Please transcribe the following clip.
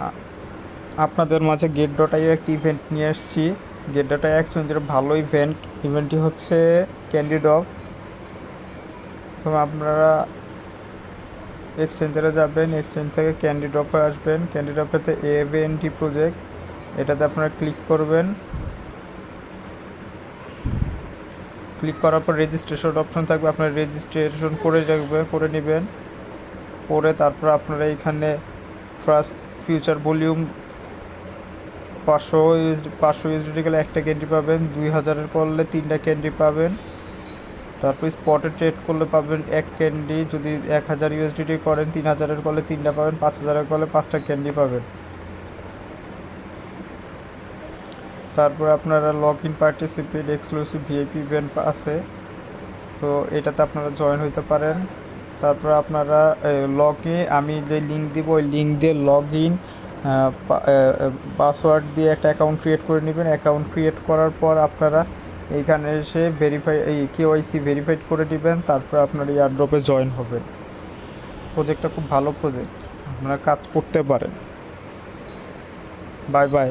আ- আপনাদের মাঝে gate dot আইও একটি ইভেন্ট নিয়ে এসেছি। গেট ডট আইও এক্সচেঞ্জের ভালো ইভেন্টটি হচ্ছে ক্যান্ডি ড্রপ। তো আপনারা এক্সচেঞ্জারে যাবেন, এক্সচেঞ্জ থেকে ক্যান্ডি ড্রপে আসবেন। ক্যান্ডি ড্রপেতে এভেএনটি প্রজেক্ট, এটাতে আপনারা ক্লিক করবেন। ক্লিক করার পর রেজিস্ট্রেশন অপশন থাকবে, আপনারা রেজিস্ট্রেশন করে নেবেন। করে তারপর আপনারা এইখানে ফার্স্ট ফিউচার ভলিউম 500 ইউএসডি গেলে একটা ক্যান্ডি পাবেন, 2000-এর করলে 3টা ক্যান্ডি পাবেন। তারপর স্পটে ট্রেড করলে পাবেন এক ক্যান্ডি, যদি 1000 ইউএসডি করেন 3000-এর করলে 3টা পাবেন, 5000-এর করলে 5টা ক্যান্ডি পাবেন। তারপর আপনারা log in participate exclusive VIP event আছে, তো এটাতে আপনারা জয়েন হইতে পারেন। তারপর আপনারা আমি যে লিঙ্ক দিব ওই লিঙ্ক দিয়ে লগ ইন পাসওয়ার্ড দিয়ে একটা অ্যাকাউন্ট ক্রিয়েট করে নেবেন। অ্যাকাউন্ট ক্রিয়েট করার পর আপনারা এইখানে এসে কেওয়াইসি ভেরিফাইড করে নেবেন। তারপর আপনারা এয়ারড্রপে জয়েন হবেন। প্রজেক্টটা খুব ভালো প্রজেক্ট, আপনারা কাজ করতে পারেন। Bye bye.